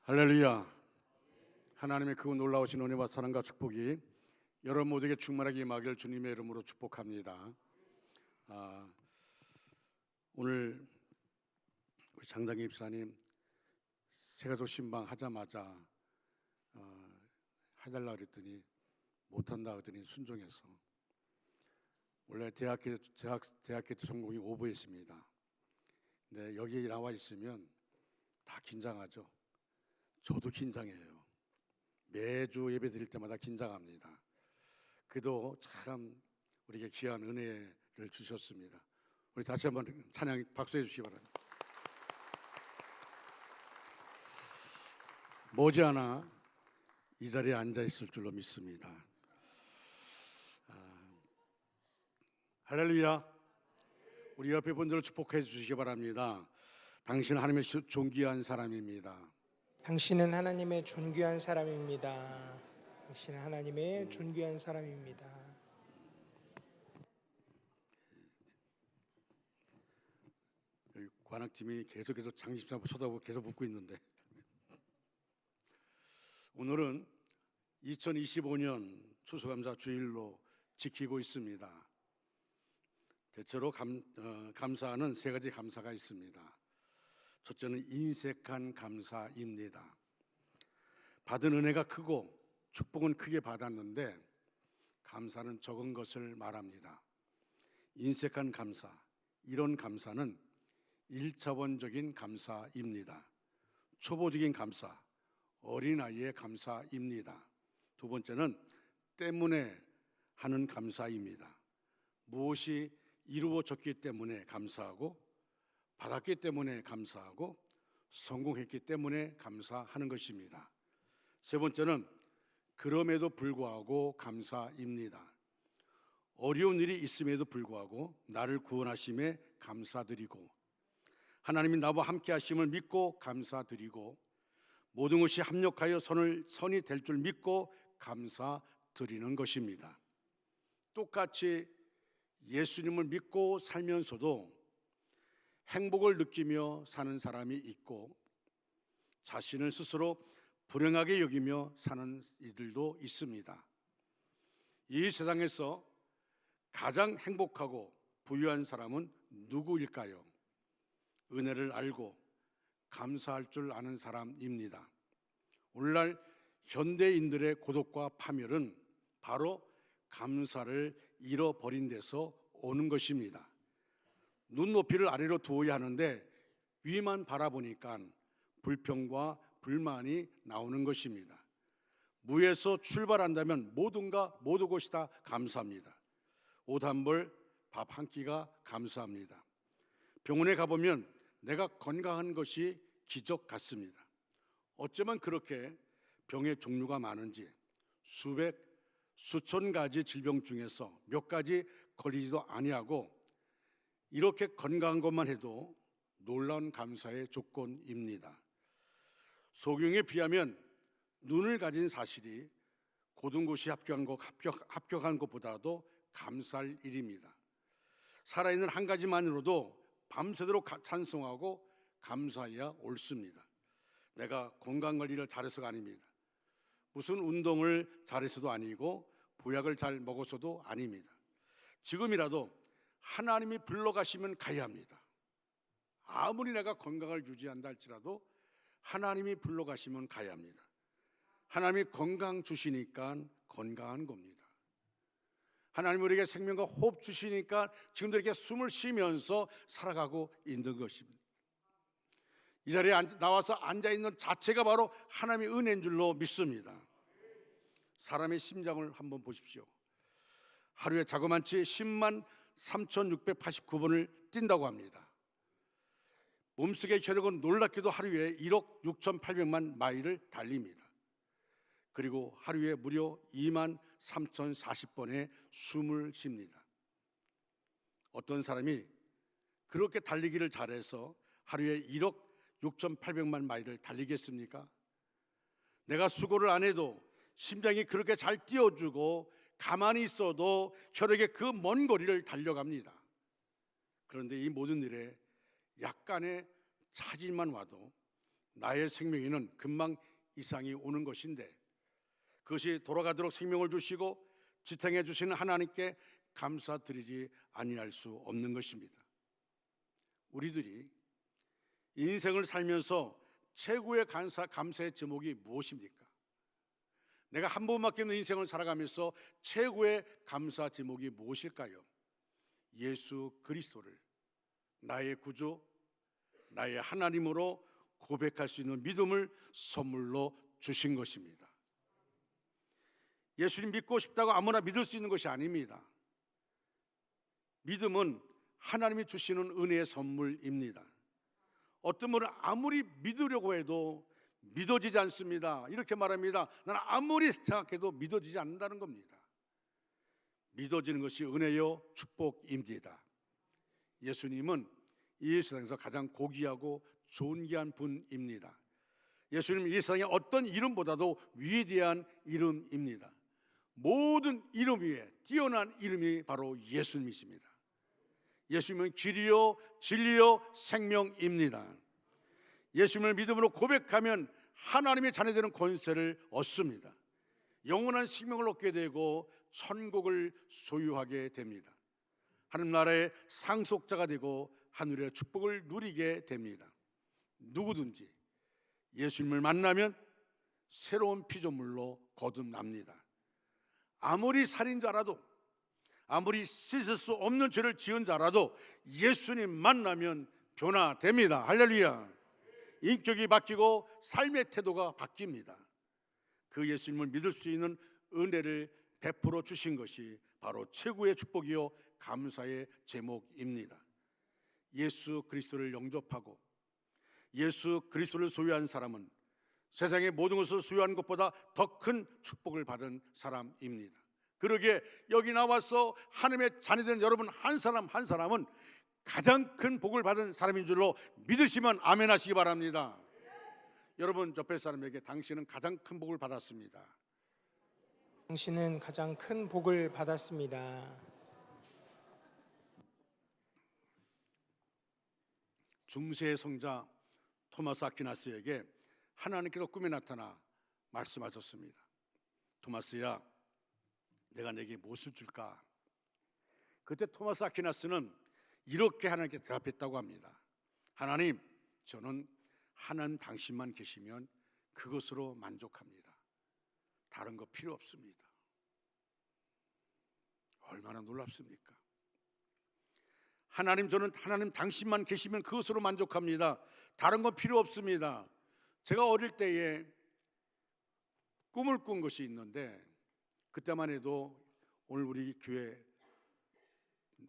할렐루야. 하나님의 그 놀라우신 은혜와 사랑과 축복이 여러분 모두에게 충만하게 임하기를 주님의 이름으로 축복합니다. 오늘 우리 장당기 입사님 세가족 신방 하자마자 해달라 그랬더니 못한다 그랬더니 순종해서, 원래 대학교 때 전공이 오보였습니다. 근데 여기 나와 있으면 다 긴장하죠. 저도 긴장해요. 매주 예배 드릴 때마다 긴장합니다. 그래도 참 우리에게 귀한 은혜를 주셨습니다. 우리 다시 한번 찬양 박수해 주시기 바랍니다. 머지않아 이 자리에 앉아 있을 줄로 믿습니다. 할렐루야. 우리 옆에 분들을 축복해 주시기 바랍니다. 당신은 하나님의 존귀한 사람입니다. 당신은 하나님의 존귀한 사람입니다. 당신은 하나님의 존귀한 사람입니다. 여기 관악팀이 계속해서 장집사 쳐다보고 계속 웃고 있는데, 오늘은 2025년 추수감사 주일로 지키고 있습니다. 대체로 감사하는 세 가지 감사가 있습니다. 첫째는 인색한 감사입니다. 받은 은혜가 크고 축복은 크게 받았는데 감사는 적은 것을 말합니다. 인색한 감사, 이런 감사는 1차원적인 감사입니다. 초보적인 감사, 어린아이의 감사입니다. 두 번째는 때문에 하는 감사입니다. 무엇이 이루어졌기 때문에 감사하고, 받았기 때문에 감사하고, 성공했기 때문에 감사하는 것입니다. 세 번째는 그럼에도 불구하고 감사입니다. 어려운 일이 있음에도 불구하고 나를 구원하심에 감사드리고, 하나님이 나와 함께 하심을 믿고 감사드리고, 모든 것이 합력하여 선이 될 줄 믿고 감사드리는 것입니다. 똑같이 예수님을 믿고 살면서도 행복을 느끼며 사는 사람이 있고, 자신을 스스로 불행하게 여기며 사는 이들도 있습니다. 이 세상에서 가장 행복하고 부유한 사람은 누구일까요? 은혜를 알고 감사할 줄 아는 사람입니다. 오늘날 현대인들의 고독과 파멸은 바로 감사를 잃어버린 데서 오는 것입니다. 눈높이를 아래로 두어야 하는데 위만 바라보니까 불평과 불만이 나오는 것입니다. 무에서 출발한다면 모든 것이 다 감사합니다. 옷 한 벌, 밥 한 끼가 감사합니다. 병원에 가보면 내가 건강한 것이 기적 같습니다. 어쩌면 그렇게 병의 종류가 많은지 수천 가지 질병 중에서 몇 가지 걸리지도 아니하고 이렇게 건강한 것만 해도 놀라운 감사의 조건입니다. 소경에 비하면 눈을 가진 사실이 고등고시 합격한 것보다도 감사할 일입니다. 살아있는 한 가지만으로도 밤새도록 찬송하고 감사해야 옳습니다. 내가 건강관리를 잘해서가 아닙니다. 무슨 운동을 잘해서도 아니고 보약을 잘 먹어서도 아닙니다. 지금이라도 하나님이 불러가시면 가야 합니다. 아무리 내가 건강을 유지한다 할지라도 하나님이 불러가시면 가야 합니다. 하나님이 건강 주시니까 건강한 겁니다. 하나님 우리에게 생명과 호흡 주시니까 지금도 이렇게 숨을 쉬면서 살아가고 있는 것입니다. 이 자리에 나와서 앉아있는 자체가 바로 하나님의 은혜인 줄로 믿습니다. 사람의 심장을 한번 보십시오. 하루에 자그만치 10만 3,689번을 뛴다고 합니다. 몸속의 혈액은 놀랍게도 하루에 1억 6,800만 마일을 달립니다. 그리고 하루에 무려 2만 3,040번의 숨을 쉽니다. 어떤 사람이 그렇게 달리기를 잘해서 하루에 1억 6,800만 마일을 달리겠습니까? 내가 수고를 안 해도 심장이 그렇게 잘 뛰어주고 가만히 있어도 혈액의 그 먼 거리를 달려갑니다. 그런데 이 모든 일에 약간의 차질만 와도 나의 생명에는 금방 이상이 오는 것인데 그것이 돌아가도록 생명을 주시고 지탱해 주시는 하나님께 감사드리지 아니할 수 없는 것입니다. 우리들이 인생을 살면서 최고의 감사의 제목이 무엇입니까? 내가 한 번밖에 없는 인생을 살아가면서 최고의 감사 제목이 무엇일까요? 예수 그리스도를 나의 구주, 나의 하나님으로 고백할 수 있는 믿음을 선물로 주신 것입니다. 예수님 믿고 싶다고 아무나 믿을 수 있는 것이 아닙니다. 믿음은 하나님이 주시는 은혜의 선물입니다. 어떤 분은 아무리 믿으려고 해도 믿어지지 않습니다. 이렇게 말합니다. 나는 아무리 생각해도 믿어지지 않는다는 겁니다. 믿어지는 것이 은혜요 축복입니다. 예수님은 이 세상에서 가장 고귀하고 존귀한 분입니다. 예수님은 이 세상의 어떤 이름보다도 위대한 이름입니다. 모든 이름 위에 뛰어난 이름이 바로 예수님이십니다. 예수님은 길이요 진리요 생명입니다. 예수님을 믿음으로 고백하면 하나님의 자녀되는 권세를 얻습니다. 영원한 생명을 얻게 되고 천국을 소유하게 됩니다. 하나님 나라의 상속자가 되고 하늘의 축복을 누리게 됩니다. 누구든지 예수님을 만나면 새로운 피조물로 거듭납니다. 아무리 살인자라도, 아무리 씻을 수 없는 죄를 지은 자라도 예수님 만나면 변화됩니다. 할렐루야. 인격이 바뀌고 삶의 태도가 바뀝니다. 그 예수님을 믿을 수 있는 은혜를 베풀어 주신 것이 바로 최고의 축복이요 감사의 제목입니다. 예수 그리스도를 영접하고 예수 그리스도를 소유한 사람은 세상의 모든 것을 소유한 것보다 더 큰 축복을 받은 사람입니다. 그러기에 여기 나와서 하나님의 자녀된 여러분 한 사람 한 사람은 가장 큰 복을 받은 사람인 줄로 믿으시면 아멘 하시기 바랍니다. 여러분 옆에 사람에게 당신은 가장 큰 복을 받았습니다. 당신은 가장 큰 복을 받았습니다. 중세의 성자 토마스 아퀴나스에게 하나님께서 꿈에 나타나 말씀하셨습니다. 토마스야, 내가 내게 무엇을 줄까? 그때 토마스 아퀴나스는 이렇게 하나님께 대답했다고 합니다. 하나님, 저는 하나님 당신만 계시면 그것으로 만족합니다. 다른 거 필요 없습니다. 얼마나 놀랍습니까? 하나님, 저는 하나님 당신만 계시면 그것으로 만족합니다. 다른 건 필요 없습니다. 제가 어릴 때에 꿈을 꾼 것이 있는데 그때만 해도 오늘 우리 교회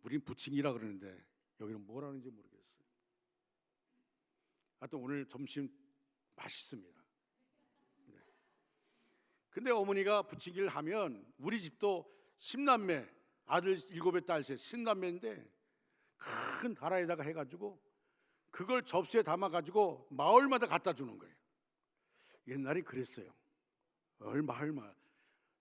우린 부침이라 그러는데 여기는 뭐라는지 모르겠어요. 하여튼 오늘 점심 맛있습니다. 네. 근데 어머니가 부침개를 하면 우리 집도 10남매 아들 7에 딸 셋 10남매인데 큰 다라에다가 해가지고 그걸 접시에 담아가지고 마을마다 갖다 주는 거예요. 옛날에 그랬어요. 얼마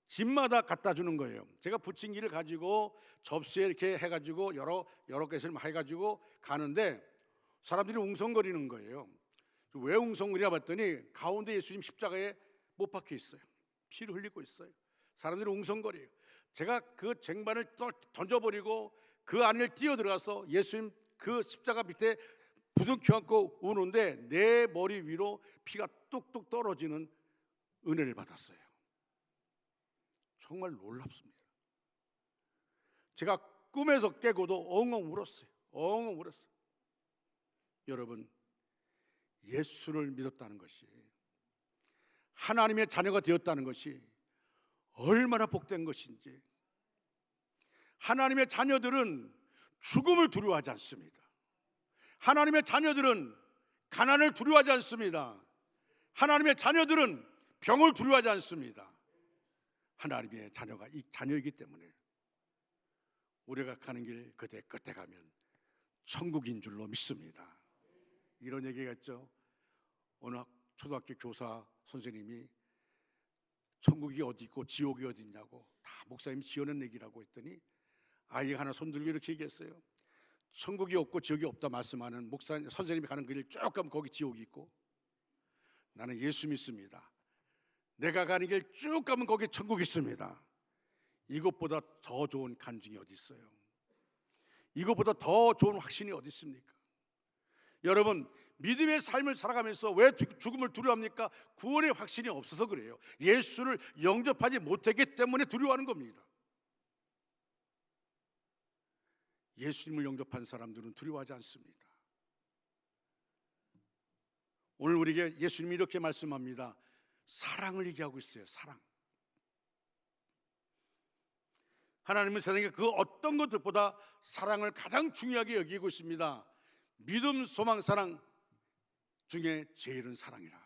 집마다 갖다 주는 거예요. 제가 부침개를 가지고 접시에 이렇게 해가지고 여러 개씩 해가지고 가는데 사람들이 웅성거리는 거예요. 왜 웅성거리냐 봤더니 가운데 예수님 십자가에 못 박혀 있어요. 피를 흘리고 있어요. 사람들이 웅성거려요. 제가 그 쟁반을 던져버리고 그 안을 뛰어들어가서 예수님 그 십자가 밑에 부둥켜 안고 우는데 내 머리 위로 피가 뚝뚝 떨어지는 은혜를 받았어요. 정말 놀랍습니다. 제가 꿈에서 깨고도 엉엉 울었어요. 엉엉 울었어요. 여러분, 예수를 믿었다는 것이, 하나님의 자녀가 되었다는 것이 얼마나 복된 것인지. 하나님의 자녀들은 죽음을 두려워하지 않습니다. 하나님의 자녀들은 가난을 두려워하지 않습니다. 하나님의 자녀들은 병을 두려워하지 않습니다. 하나님의 자녀가 이 자녀이기 때문에 우리가 가는 길 그대 끝에 가면 천국인 줄로 믿습니다. 이런 얘기가 있죠. 어느 초등학교 교사 선생님이 천국이 어디 있고 지옥이 어디 있냐고 다 목사님이 지어낸 얘기라고 했더니 아이가 하나 손들고 이렇게 얘기했어요. 천국이 없고 지옥이 없다 말씀하는 목사님 선생님이 가는 길 쭉 가면 거기 지옥이 있고, 나는 예수 믿습니다. 내가 가는 길 쭉 가면 거기 천국이 있습니다. 이것보다 더 좋은 간증이 어디 있어요? 이것보다 더 좋은 확신이 어디 있습니까? 여러분, 믿음의 삶을 살아가면서 왜 죽음을 두려워합니까? 구원의 확신이 없어서 그래요. 예수를 영접하지 못했기 때문에 두려워하는 겁니다. 예수님을 영접한 사람들은 두려워하지 않습니다. 오늘 우리에게 예수님이 이렇게 말씀합니다. 사랑을 얘기하고 있어요. 사랑. 하나님은 세상에 그 어떤 것들보다 사랑을 가장 중요하게 여기고 있습니다. 믿음, 소망, 사랑 중에 제일은 사랑이라.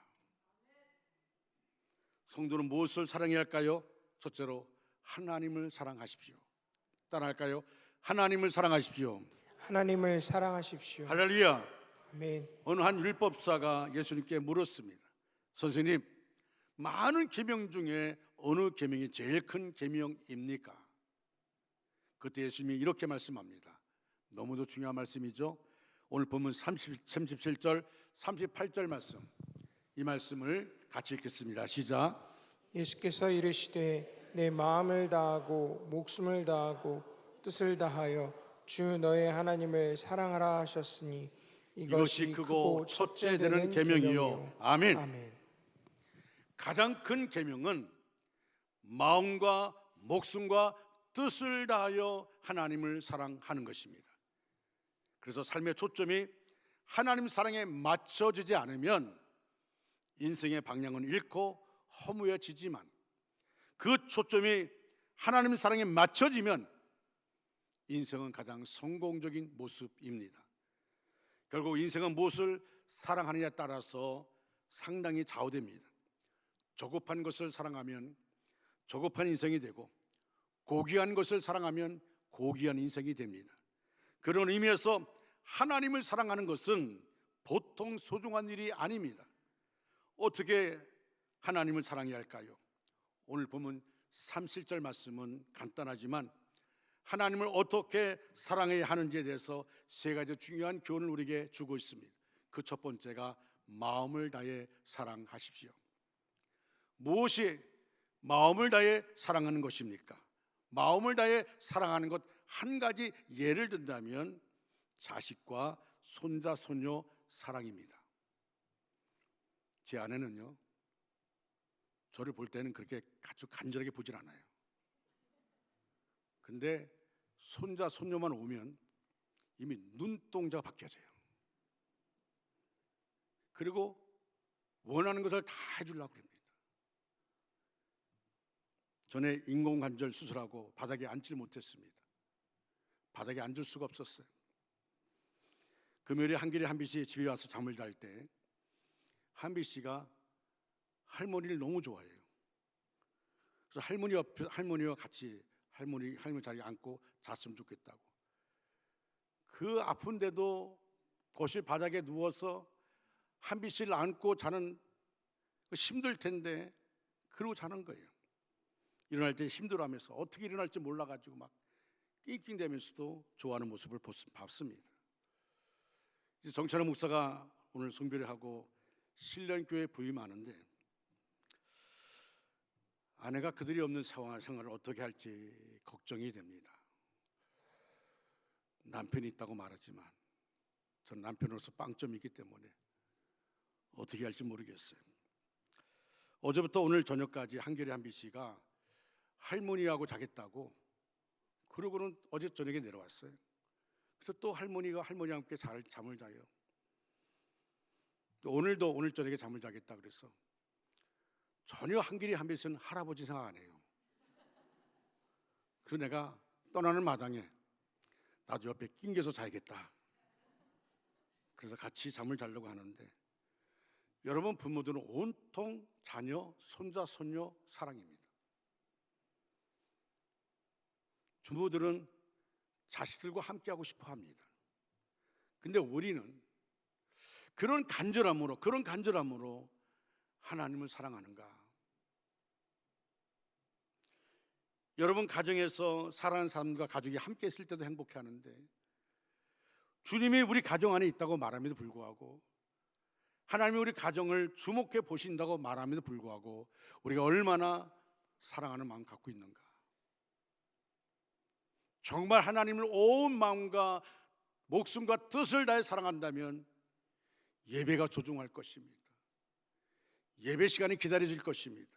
성도는 무엇을 사랑해야 할까요? 첫째로 하나님을 사랑하십시오. 따라할까요? 하나님을 사랑하십시오. 하나님을 사랑하십시오. 할렐루야. 아멘. 어느 한 율법사가 예수님께 물었습니다. 선생님, 많은 계명 중에 어느 계명이 제일 큰 계명입니까? 그때 예수님이 이렇게 말씀합니다. 너무도 중요한 말씀이죠. 오늘 본문 37절 38절 말씀, 이 말씀을 같이 읽겠습니다. 시작. 예수께서 이르시되 내 마음을 다하고 목숨을 다하고 뜻을 다하여 주 너의 하나님을 사랑하라 하셨으니 이것이 크고 첫째 되는 계명이요. 아멘. 아멘. 가장 큰 계명은 마음과 목숨과 뜻을 다하여 하나님을 사랑하는 것입니다. 그래서 삶의 초점이 하나님 사랑에 맞춰지지 않으면 인생의 방향은 잃고 허무해지지만, 그 초점이 하나님 사랑에 맞춰지면 인생은 가장 성공적인 모습입니다. 결국 인생은 무엇을 사랑하느냐에 따라서 상당히 좌우됩니다. 조급한 것을 사랑하면 조급한 인생이 되고, 고귀한 것을 사랑하면 고귀한 인생이 됩니다. 그런 의미에서 하나님을 사랑하는 것은 보통 소중한 일이 아닙니다. 어떻게 하나님을 사랑해야 할까요? 오늘 보면 37절 말씀은 간단하지만 하나님을 어떻게 사랑해야 하는지에 대해서 세 가지 중요한 교훈을 우리에게 주고 있습니다. 그 첫 번째가 마음을 다해 사랑하십시오. 무엇이 마음을 다해 사랑하는 것입니까? 마음을 다해 사랑하는 것 한 가지 예를 든다면 자식과 손자, 손녀 사랑입니다. 제 아내는요, 저를 볼 때는 그렇게 아주 간절하게 보질 않아요. 근데 손자, 손녀만 오면 이미 눈동자가 바뀌어져요. 그리고 원하는 것을 다 해주려고 합니다. 전에 인공관절 수술하고 바닥에 앉지 못했습니다. 바닥에 앉을 수가 없었어요. 금요일에 한길에 한비 씨 집에 와서 잠을 잘 때 한비 씨가 할머니를 너무 좋아해요. 그래서 할머니와 같이 할머니 자리에 앉고 잤으면 좋겠다고. 그 아픈데도 거실 바닥에 누워서 한비 씨를 안고 자는 힘들 텐데 그러고 자는 거예요. 일어날 때 힘들어하면서 어떻게 일어날지 몰라가지고 막 낑낑대면서도 좋아하는 모습을 봤습니다. 이제 정찬호 목사가 오늘 성별을 하고 신령교회 부임하는데 아내가 그들이 없는 생활을 어떻게 할지 걱정이 됩니다. 남편이 있다고 말하지만 전 남편으로서 빵점이 있기 때문에 어떻게 할지 모르겠어요. 어제부터 오늘 저녁까지 한결의 한비 씨가 할머니하고 자겠다고 그러고는 어제 저녁에 내려왔어요. 그래서 또 할머니와 함께 잠을 자요. 오늘도 오늘 저녁에 잠을 자겠다 그래서 전혀 한길이 한비 씨는 할아버지 생각 안 해요. 그래서 내가 떠나는 마당에 나도 옆에 낑겨서 자야겠다. 그래서 같이 잠을 자려고 하는데 여러분, 부모들은 온통 자녀, 손자, 손녀 사랑입니다. 주부들은 자식들과 함께하고 싶어 합니다. 근데 우리는 그런 간절함으로 하나님을 사랑하는가? 여러분, 가정에서 사랑하는 사람과 가족이 함께 있을 때도 행복해하는데 주님이 우리 가정 안에 있다고 말함에도 불구하고 하나님이 우리 가정을 주목해 보신다고 말함에도 불구하고 우리가 얼마나 사랑하는 마음 갖고 있는가? 정말 하나님을 온 마음과 목숨과 뜻을 다해 사랑한다면 예배가 조중할 것입니다. 예배 시간이 기다려질 것입니다.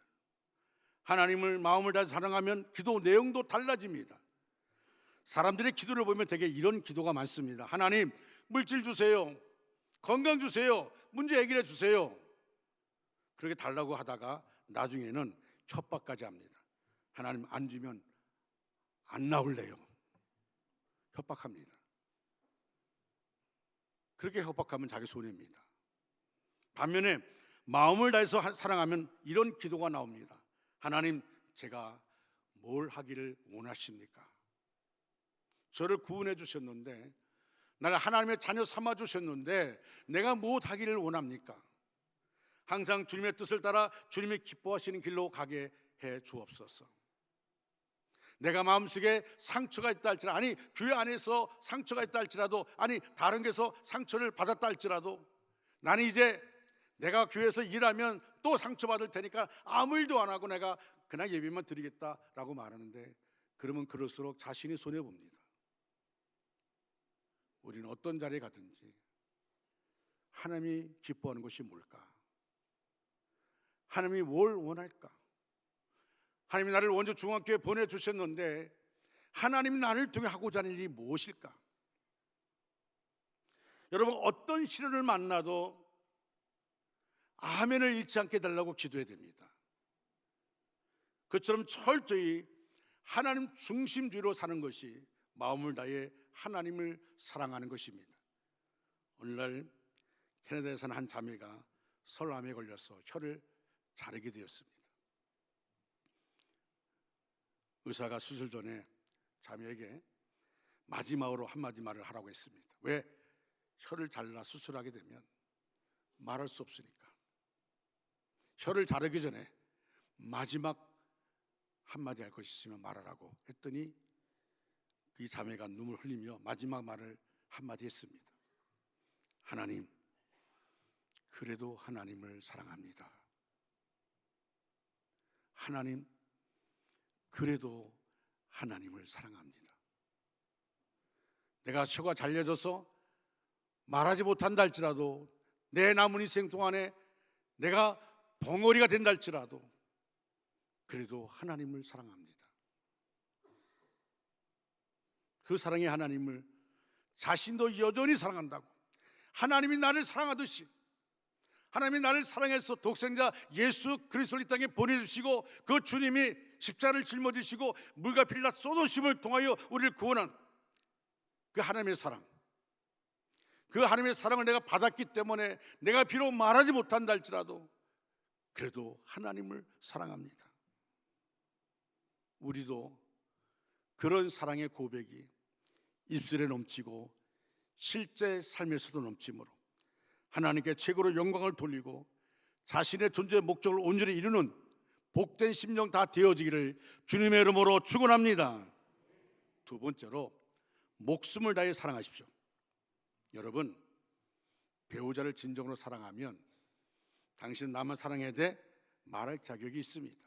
하나님을 마음을 다해 사랑하면 기도 내용도 달라집니다. 사람들의 기도를 보면 되게 이런 기도가 많습니다. 하나님, 물질 주세요. 건강 주세요. 문제 해결해 주세요. 그렇게 달라고 하다가 나중에는 협박까지 합니다. 하나님 안 주면 안 나올래요. 협박합니다. 그렇게 협박하면 자기 손해입니다. 반면에 마음을 다해서 사랑하면 이런 기도가 나옵니다. 하나님, 제가 뭘 하기를 원하십니까? 저를 구원해 주셨는데, 나를 하나님의 자녀 삼아 주셨는데 내가 무엇 하기를 원합니까? 항상 주님의 뜻을 따라 주님이 기뻐하시는 길로 가게 해 주옵소서. 내가 마음속에 상처가 있다 할지라도, 아니 교회 안에서 상처가 있다 할지라도, 아니 다른 데서 상처를 받았다 할지라도, 나는 이제 내가 교회에서 일하면 또 상처받을 테니까 아무 일도 안 하고 내가 그냥 예배만 드리겠다라고 말하는데, 그러면 그럴수록 자신이 손해봅니다. 우리는 어떤 자리에 가든지 하나님이 기뻐하는 것이 뭘까? 하나님이 뭘 원할까? 하나님이 나를 원주 중학교에 보내주셨는데 하나님이 나를 통해 하고자 하는 일이 무엇일까? 여러분, 어떤 시련을 만나도 아멘을 잃지 않게 해달라고 기도해야 됩니다. 그처럼 철저히 하나님 중심주의로 사는 것이 마음을 다해 하나님을 사랑하는 것입니다. 오늘날 캐나다에 사는 한 자매가 설암에 걸려서 혀를 자르게 되었습니다. 의사가 수술 전에 자매에게 마지막으로 한마디 말을 하라고 했습니다. 왜? 혀를 잘라 수술하게 되면 말할 수 없으니까. 혀를 자르기 전에 마지막 한마디 할 것이 있으면 말하라고 했더니 이 자매가 눈물 흘리며 마지막 말을 한마디 했습니다. 하나님, 그래도 하나님을 사랑합니다. 하나님, 그래도 하나님을 사랑합니다. 내가 혀가 잘려져서 말하지 못한다 할지라도, 내 남은 인생 동안에 내가 벙어리가 된다 할지라도 그래도 하나님을 사랑합니다. 그 사랑의 하나님을 자신도 여전히 사랑한다고, 하나님이 나를 사랑하듯이 하나님이 나를 사랑해서 독생자 예수 그리스도를 이 땅에 보내주시고, 그 주님이 십자가를 짊어지시고 물과 피를 다 쏟으심을 통하여 우리를 구원한 그 하나님의 사랑, 그 하나님의 사랑을 내가 받았기 때문에 내가 비록 말하지 못한다 할지라도 그래도 하나님을 사랑합니다. 우리도 그런 사랑의 고백이 입술에 넘치고 실제 삶에서도 넘치므로 하나님께 최고로 영광을 돌리고 자신의 존재의 목적을 온전히 이루는 복된 심령 다 되어지기를 주님의 이름으로 축원합니다. 두 번째로, 목숨을 다해 사랑하십시오. 여러분, 배우자를 진정으로 사랑하면 당신은 나만 사랑해야 돼 말할 자격이 있습니다.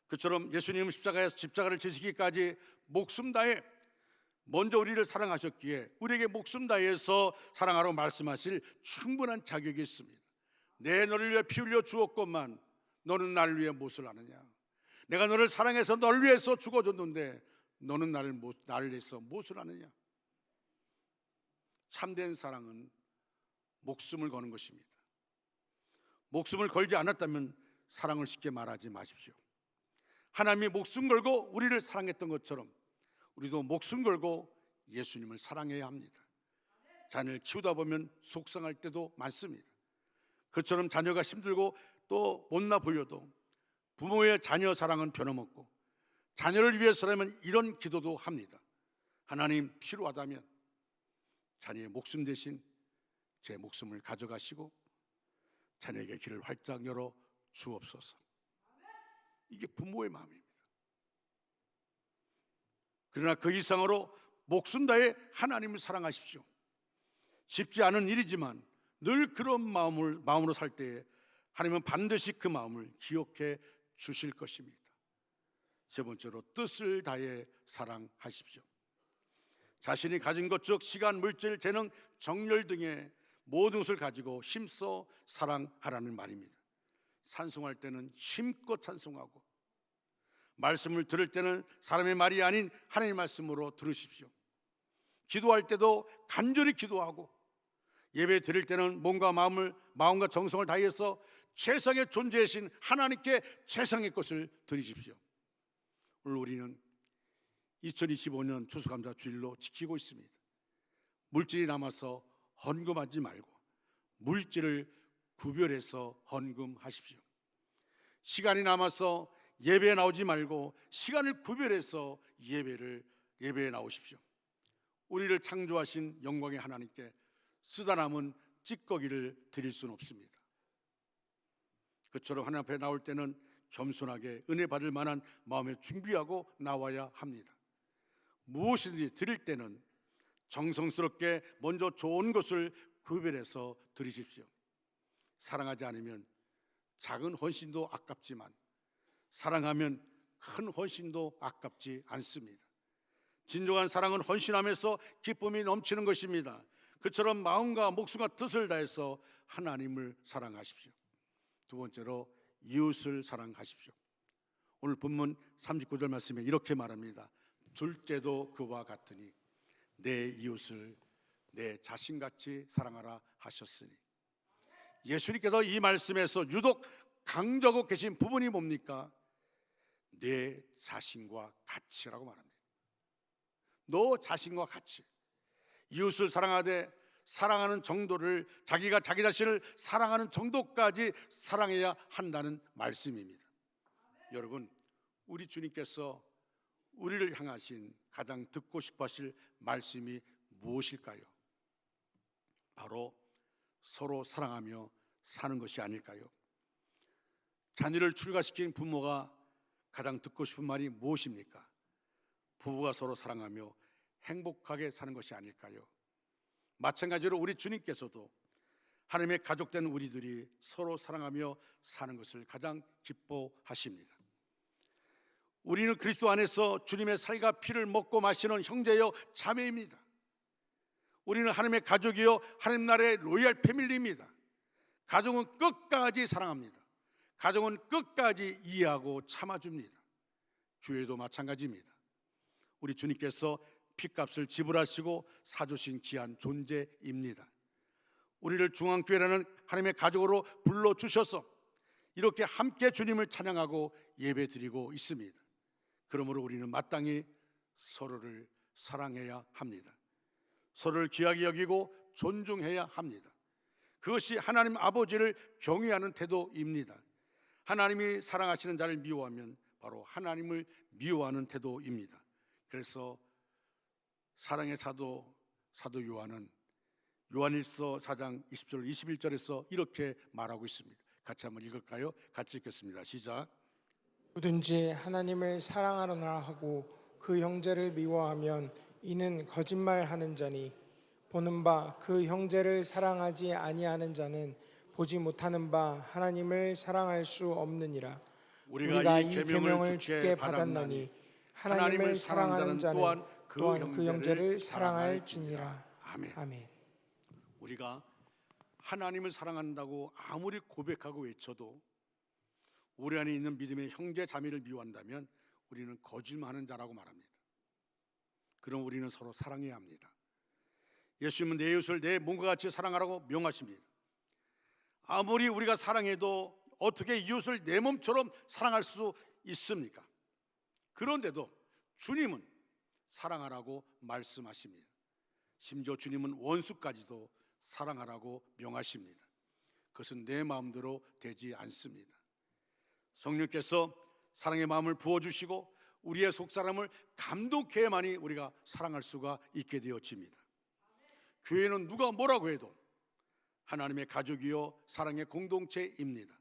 그처럼 예수님은 십자가에서 십자가를 지시기까지 목숨 다해 먼저 우리를 사랑하셨기에 우리에게 목숨 다해서 사랑하라고 말씀하실 충분한 자격이 있습니다. 내 너를 위해 피 흘려 주었건만 너는 나를 위해 무엇을 하느냐? 내가 너를 사랑해서 너를 위해서 죽어줬는데 너는 나를 위해서 무엇을 하느냐? 참된 사랑은 목숨을 거는 것입니다. 목숨을 걸지 않았다면 사랑을 쉽게 말하지 마십시오. 하나님이 목숨 걸고 우리를 사랑했던 것처럼 우리도 목숨 걸고 예수님을 사랑해야 합니다. 자녀를 키우다 보면 속상할 때도 많습니다. 그처럼 자녀가 힘들고 또 못나 보여도 부모의 자녀 사랑은 변함없고, 자녀를 위해서라면 이런 기도도 합니다. 하나님, 필요하다면 자녀의 목숨 대신 제 목숨을 가져가시고 자녀에게 길을 활짝 열어 주옵소서. 이게 부모의 마음입니다. 그러나 그 이상으로 목숨 다해 하나님을 사랑하십시오. 쉽지 않은 일이지만 늘 그런 마음으로 살 때에 하나님은 반드시 그 마음을 기억해 주실 것입니다. 세 번째로 뜻을 다해 사랑하십시오. 자신이 가진 것 즉 시간, 물질, 재능, 정열 등의 모든 것을 가지고 힘써 사랑하라는 말입니다. 찬송할 때는 힘껏 찬송하고 말씀을 들을 때는 사람의 말이 아닌 하나님의 말씀으로 들으십시오. 기도할 때도 간절히 기도하고 예배 드릴 때는 몸과 마음과 정성을 다해서 최상의 존재이신 하나님께 최상의 것을 드리십시오. 오늘 우리는 2025년 추수감사 주일로 지키고 있습니다. 물질이 남아서 헌금하지 말고 물질을 구별해서 헌금하십시오. 시간이 남아서 예배에 나오지 말고 시간을 구별해서 예배에 나오십시오. 우리를 창조하신 영광의 하나님께 쓰다 남은 찌꺼기를 드릴 수는 없습니다. 그처럼 하나님 앞에 나올 때는 겸손하게 은혜 받을 만한 마음에 준비하고 나와야 합니다. 무엇이든지 드릴 때는 정성스럽게 먼저 좋은 것을 구별해서 드리십시오. 사랑하지 않으면 작은 헌신도 아깝지만 사랑하면 큰 헌신도 아깝지 않습니다. 진정한 사랑은 헌신하면서 기쁨이 넘치는 것입니다. 그처럼 마음과 목숨과 뜻을 다해서 하나님을 사랑하십시오. 두 번째로 이웃을 사랑하십시오. 오늘 본문 39절 말씀에 이렇게 말합니다. 둘째도 그와 같으니 내 이웃을 내 자신같이 사랑하라 하셨으니. 예수님께서 이 말씀에서 유독 강조하고 계신 부분이 뭡니까? 내 자신과 같이라고 말합니다. 너 자신과 같이. 이웃을 사랑하되 사랑하는 정도를 자기가 자기 자신을 사랑하는 정도까지 사랑해야 한다는 말씀입니다. 여러분, 우리 주님께서 우리를 향하신 가장 듣고 싶어 하실 말씀이 무엇일까요? 바로 서로 사랑하며 사는 것이 아닐까요? 자녀를 출가시킨 부모가 가장 듣고 싶은 말이 무엇입니까? 부부가 서로 사랑하며 행복하게 사는 것이 아닐까요? 마찬가지로 우리 주님께서도 하나님의 가족된 우리들이 서로 사랑하며 사는 것을 가장 기뻐하십니다. 우리는 그리스도 안에서 주님의 살과 피를 먹고 마시는 형제여 자매입니다. 우리는 하나님의 가족이요 하나님 나라의 로얄 패밀리입니다. 가족은 끝까지 사랑합니다. 가족은 끝까지 이해하고 참아줍니다. 교회도 마찬가지입니다. 우리 주님께서 피값을 지불하시고 사주신 귀한 존재입니다. 우리를 중앙교회라는 하나님의 가족으로 불러주셔서 이렇게 함께 주님을 찬양하고 예배드리고 있습니다. 그러므로 우리는 마땅히 서로를 사랑해야 합니다. 서로를 귀하게 여기고 존중해야 합니다. 그것이 하나님 아버지를 경외하는 태도입니다. 하나님이 사랑하시는 자를 미워하면 바로 하나님을 미워하는 태도입니다. 그래서 사랑의 사도 요한은 요한일서 4장 20절 21절에서 이렇게 말하고 있습니다. 같이 한번 읽을까요? 같이 읽겠습니다. 시작. 누구든지 하나님을 사랑하노라 하고 그 형제를 미워하면 이는 거짓말하는 자니 보는 바 그 형제를 사랑하지 아니하는 자는 보지 못하는 바 하나님을 사랑할 수 없느니라. 우리가 이 계명을 주께 받았나니 하나님을 사랑하는 자는 또한 그 형제를 사랑할지니라. 아멘. 우리가 하나님을 사랑한다고 아무리 고백하고 외쳐도 우리 안에 있는 믿음의 형제 자매를 미워한다면 우리는 거짓말하는 자라고 말합니다. 그럼 우리는 서로 사랑해야 합니다. 예수님은 내 이웃을 내 몸과 같이 사랑하라고 명하십니다. 아무리 우리가 사랑해도 어떻게 이웃을 내 몸처럼 사랑할 수 있습니까? 그런데도 주님은 사랑하라고 말씀하십니다. 심지어 주님은 원수까지도 사랑하라고 명하십니다. 그것은 내 마음대로 되지 않습니다. 성령께서 사랑의 마음을 부어주시고 우리의 속사람을 감동해야만이 우리가 사랑할 수가 있게 되어집니다. 교회는 누가 뭐라고 해도 하나님의 가족이요 사랑의 공동체입니다.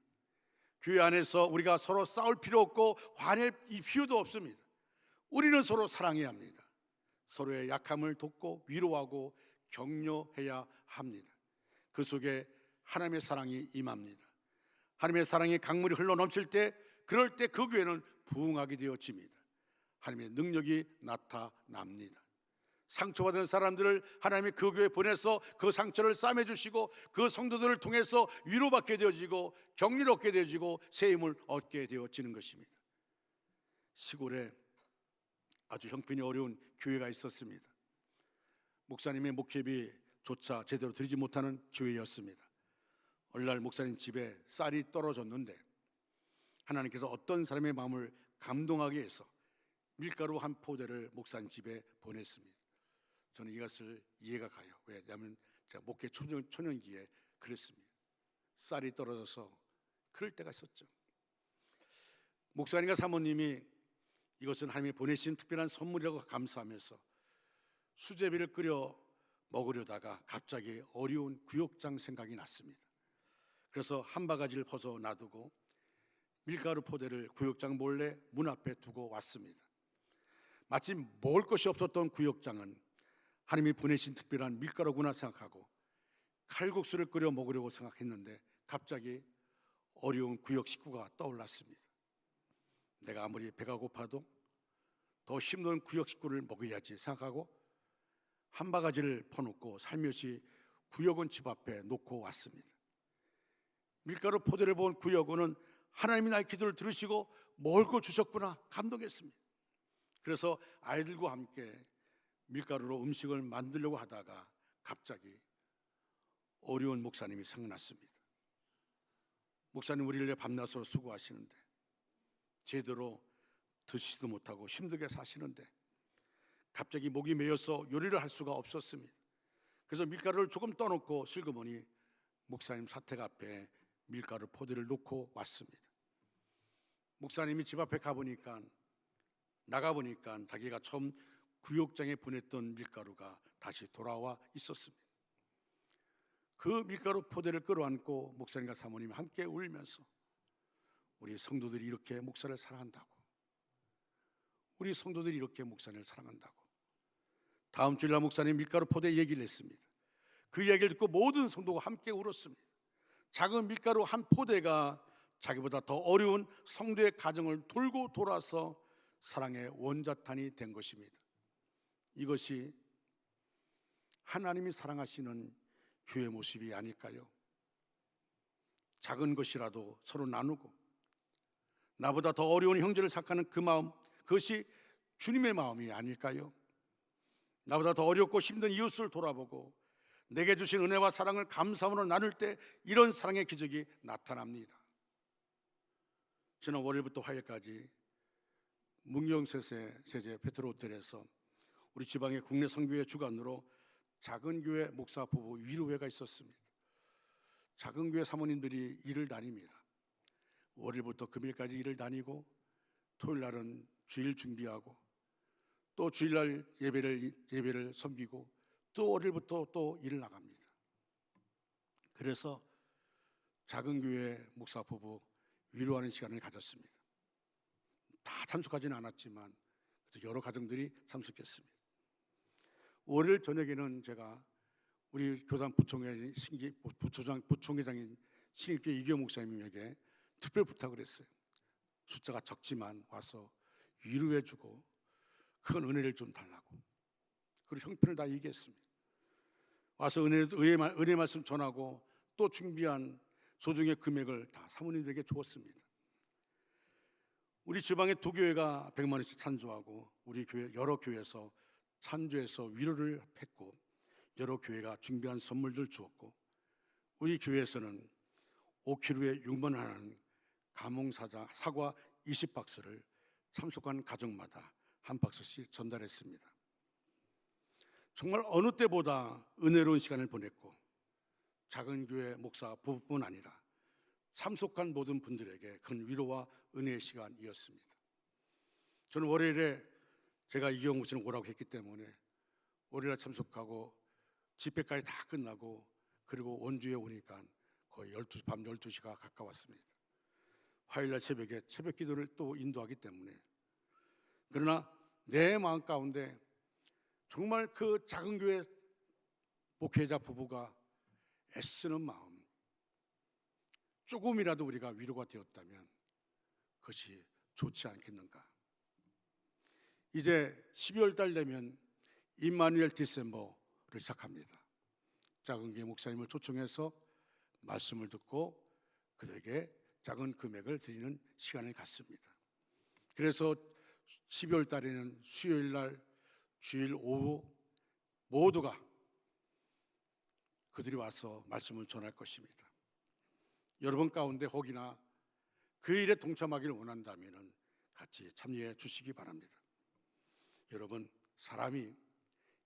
교회 안에서 우리가 서로 싸울 필요 없고 화낼 필요도 없습니다. 우리는 서로 사랑해야 합니다. 서로의 약함을 돕고 위로하고 격려해야 합니다. 그 속에 하나님의 사랑이 임합니다. 하나님의 사랑의 강물이 흘러넘칠 때, 그럴 때 그 교회는 부흥하게 되어집니다. 하나님의 능력이 나타납니다. 상처받은 사람들을 하나님이 그 교회에 보내서 그 상처를 싸매주시고 그 성도들을 통해서 위로받게 되어지고 격려를 얻게 되어지고 새 힘을 얻게 되어지는 것입니다. 시골에 아주 형편이 어려운 교회가 있었습니다. 목사님의 목회비조차 제대로 드리지 못하는 교회였습니다. 어느 날 목사님 집에 쌀이 떨어졌는데 하나님께서 어떤 사람의 마음을 감동하게 해서 밀가루 한 포대를 목사님 집에 보냈습니다. 저는 이것을 이해가 가요. 왜냐하면 제가 목회 초년기에 그랬습니다. 쌀이 떨어져서 그럴 때가 있었죠. 목사님과 사모님이 이것은 하나님이 보내신 특별한 선물이라고 감사하면서 수제비를 끓여 먹으려다가 갑자기 어려운 구역장 생각이 났습니다. 그래서 한 바가지를 벗어 놔두고 밀가루 포대를 구역장 몰래 문 앞에 두고 왔습니다. 마침 먹을 것이 없었던 구역장은 하나님이 보내신 특별한 밀가루구나 생각하고 칼국수를 끓여 먹으려고 생각했는데 갑자기 어려운 구역 식구가 떠올랐습니다. 내가 아무리 배가 고파도 더 힘든 구역 식구를 먹어야지 생각하고 한 바가지를 퍼놓고 살며시 구역원 집 앞에 놓고 왔습니다. 밀가루 포대를 본 구역원은 하나님이 나의 기도를 들으시고 먹을 거 주셨구나 감동했습니다. 그래서 아이들과 함께 밀가루로 음식을 만들려고 하다가 갑자기 어려운 목사님이 생각났습니다. 목사님 우리를 위해 밤낮으로 수고하시는데 제대로 드시지도 못하고 힘들게 사시는데 갑자기 목이 메어서 요리를 할 수가 없었습니다. 그래서 밀가루를 조금 떠놓고 슬그머니 목사님 사택 앞에 밀가루 포대를 놓고 왔습니다. 목사님이 집 앞에 나가보니까 자기가 처음 구역장에 보냈던 밀가루가 다시 돌아와 있었습니다. 그 밀가루 포대를 끌어안고 목사님과 사모님이 함께 울면서 우리 성도들이 이렇게 목사를 사랑한다고, 우리 성도들이 이렇게 목사님을 사랑한다고 다음 주일날 목사님 밀가루 포대 얘기를 했습니다. 그 얘기를 듣고 모든 성도가 함께 울었습니다. 작은 밀가루 한 포대가 자기보다 더 어려운 성도의 가정을 돌고 돌아서 사랑의 원자탄이 된 것입니다. 이것이 하나님이 사랑하시는 교회 모습이 아닐까요? 작은 것이라도 서로 나누고 나보다 더 어려운 형제를 생각하는 그 마음, 그것이 주님의 마음이 아닐까요? 나보다 더 어렵고 힘든 이웃을 돌아보고 내게 주신 은혜와 사랑을 감사함으로 나눌 때 이런 사랑의 기적이 나타납니다. 지난 월요일부터 화요일까지 문경세제 페트로 호텔에서 우리 지방의 국내 선교회 주관으로 작은 교회 목사 부부 위로회가 있었습니다. 작은 교회 사모님들이 일을 다닙니다. 월요일부터 금요일까지 일을 다니고 토요일 날은 주일 준비하고 또 주일날 예배를 섬기고 또 월요일부터 또 일을 나갑니다. 그래서 작은 교회 목사 부부 위로하는 시간을 가졌습니다. 다 참석하지는 않았지만 여러 가정들이 참석했습니다. 월요일 저녁에는 제가 우리 교단 부총회장인 신일교 이교 목사님에게 특별 부탁을 했어요. 숫자가 적지만 와서 위로해주고 큰 은혜를 좀 달라고. 그리고 형편을 다 얘기했습니다. 와서 은혜 말씀 전하고 또 준비한 소중의 금액을 다 사모님들에게 주었습니다. 우리 지방의 두 교회가 100만 원씩 찬조하고 우리 교회 여러 교회에서 찬조해서 위로를 했고 여러 교회가 준비한 선물들 주었고 우리 교회에서는 5kg에 6만 원 하는 감홍사과 20박스를 참석한 가정마다 한 박스씩 전달했습니다. 정말 어느 때보다 은혜로운 시간을 보냈고 작은 교회 목사 부부뿐 아니라 참석한 모든 분들에게 큰 위로와 은혜의 시간이었습니다. 저는 월요일에 제가 이경욱 씨는 오라고 했기 때문에 월요일에 참석하고 집회까지 다 끝나고 그리고 원주에 오니까 거의 밤 12시가 가까웠습니다. 화요일날 새벽에 새벽 기도를 또 인도하기 때문에 그러나 내 마음 가운데 정말 그 작은 교회 목회자 부부가 애쓰는 마음, 조금이라도 우리가 위로가 되었다면 그것이 좋지 않겠는가. 이제 12월 달 되면 임마누엘 디셈버를 시작합니다. 작은 교회 목사님을 초청해서 말씀을 듣고 그들에게 작은 금액을 드리는 시간을 갖습니다. 그래서 12월 달에는 수요일 날 주일 오후 모두가 그들이 와서 말씀을 전할 것입니다. 여러분 가운데 혹이나 그 일에 동참하기를 원한다면 같이 참여해 주시기 바랍니다. 여러분, 사람이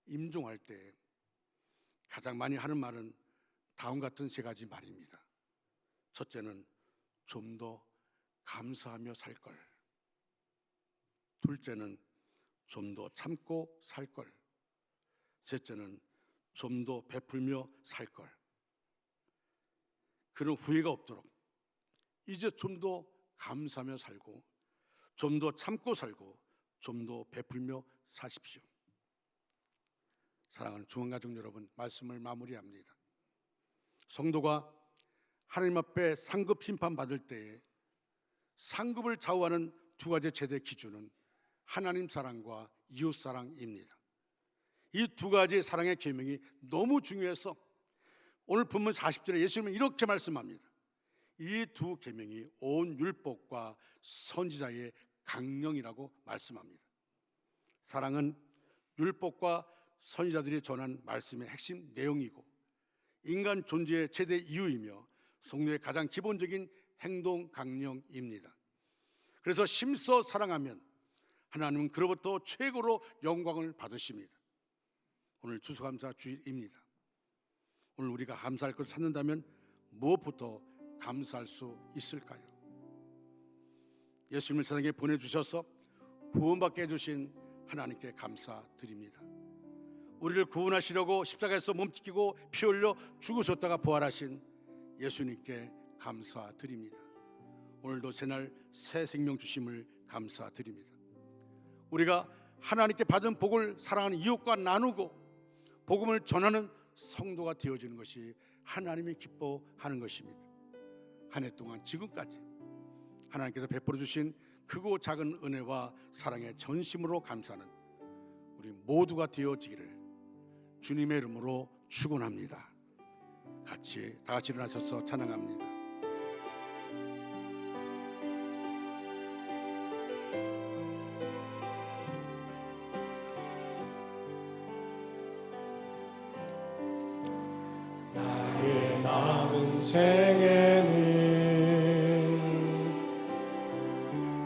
임종할 때 가장 많이 하는 말은 다음 같은 세 가지 말입니다. 첫째는 좀 더 감사하며 살 걸. 둘째는 좀 더 참고 살 걸. 셋째는 좀 더 베풀며 살 걸. 그런 후회가 없도록 이제 좀 더 감사하며 살고 좀 더 참고 살고 좀 더 베풀며 사십시오. 사랑하는 중원가족 여러분, 말씀을 마무리합니다. 성도가 하나님 앞에 상급 심판받을 때에 상급을 좌우하는 두 가지 최대 기준은 하나님 사랑과 이웃 사랑입니다. 이 두 가지 사랑의 계명이 너무 중요해서 오늘 본문 40절에 예수님은 이렇게 말씀합니다. 이 두 계명이 온 율법과 선지자의 강령이라고 말씀합니다. 사랑은 율법과 선지자들이 전한 말씀의 핵심 내용이고 인간 존재의 최대 이유이며 성도의 가장 기본적인 행동 강령입니다. 그래서 심써 사랑하면 하나님은 그로부터 최고로 영광을 받으십니다. 오늘 추수감사 주일입니다. 오늘 우리가 감사할 것을 찾는다면 무엇부터 감사할 수 있을까요? 예수님을 세상에 보내주셔서 구원받게 해주신 하나님께 감사드립니다. 우리를 구원하시려고 십자가에서 몸짓기고 피 흘려 죽으셨다가 부활하신 예수님께 감사드립니다. 오늘도 새날 새 생명 주심을 감사드립니다. 우리가 하나님께 받은 복을 사랑하는 이웃과 나누고 복음을 전하는 성도가 되어지는 것이 하나님이 기뻐하는 것입니다. 한 해 동안 지금까지 하나님께서 베풀어 주신 크고 작은 은혜와 사랑의 전심으로 감사하는 우리 모두가 되어지기를 주님의 이름으로 축원합니다. 다 같이 일어나셔서 찬양합니다. 나의 남은 생에는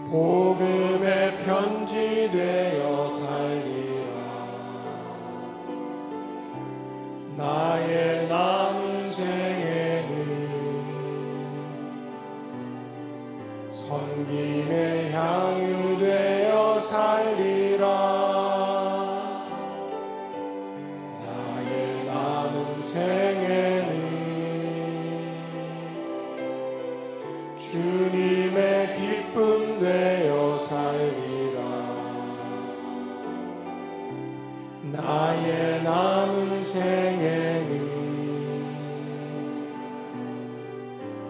복음의 편지 되어 살리라. 나의 남은 생에는 섬김의 향유 되어 살리라. 나의 남은 생에는 주님의 기쁨 되어 살리라. 나의 남은 생에는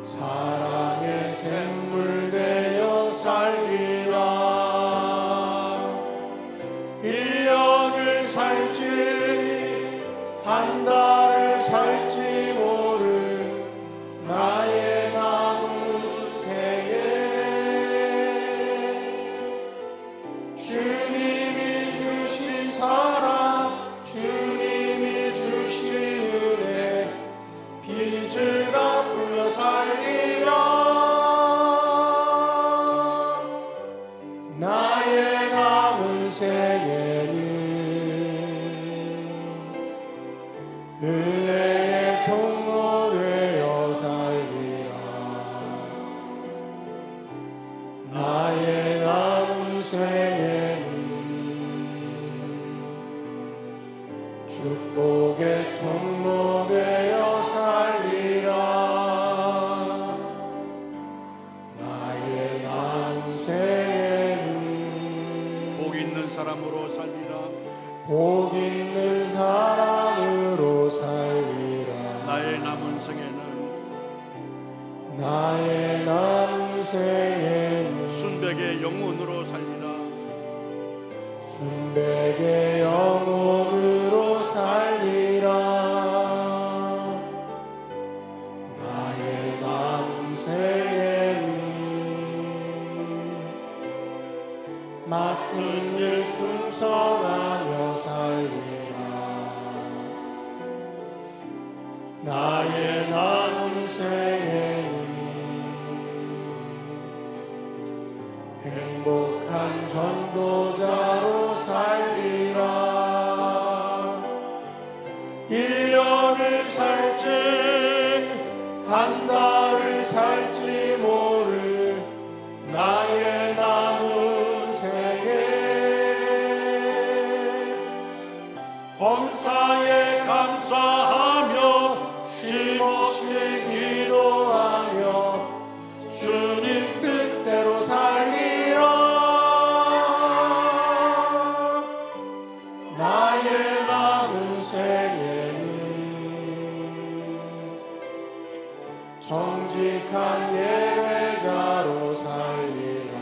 사랑의 샘물 되어 살리라. 1년을 살지 한 달을 살지 모를 나의 남은 생에 주님이 주신 사랑, 주님이 주신 은혜, 빚을 갚으며 살리라. 나의 남은 생에는 은혜의 통로 되어 살리라. 나의 남은 생에는 축복의 통로 되어 살리라. 나의 남은 생에는 복 있는 사람으로 살리라. 복 있는 사람으로 살리라. 나의 남은 생에는 나의 남은 생에는 순백의 영혼으로 살리라. 순백의 영혼으로 살리라. 나의 남은 생에는 맡은 일 충성하며 살리라. 나의 남은 생에는 행복한 전도자로 살리라. 1년을 살지 한 달을 살지 모를 나의 남은 생에 범사에 감사하며 쉼없이 기도하며 주님 뜻대로 살리라. 나의 남은 생에는 정직한 예배자로 살리라.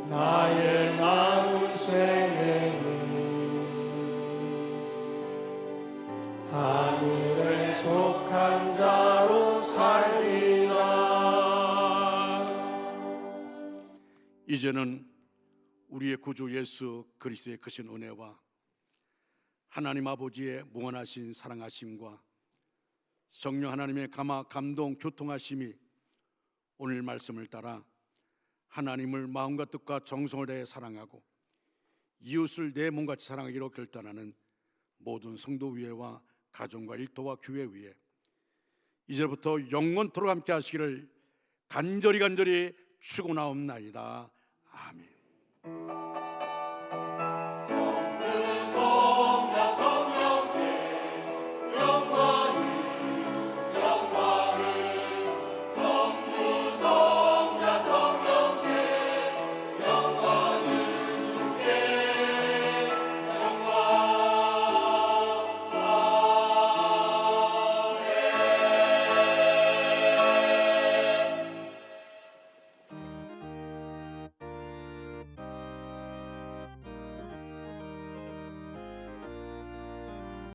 나의 남은 생에는 하늘에 속한 자로 살리라. 이제는 우리의 구주 예수 그리스도의 크신 은혜와 하나님 아버지의 무한하신 사랑하심과 성령 하나님의 감동 교통하심이 오늘 말씀을 따라 하나님을 마음과 뜻과 정성을 다해 사랑하고 이웃을 내 몸같이 사랑하기로 결단하는 모든 성도 위에와 가정과 일터와 교회 위에 이제부터 영원토록 함께 하시기를 간절히 축원하옵나이다. 아멘.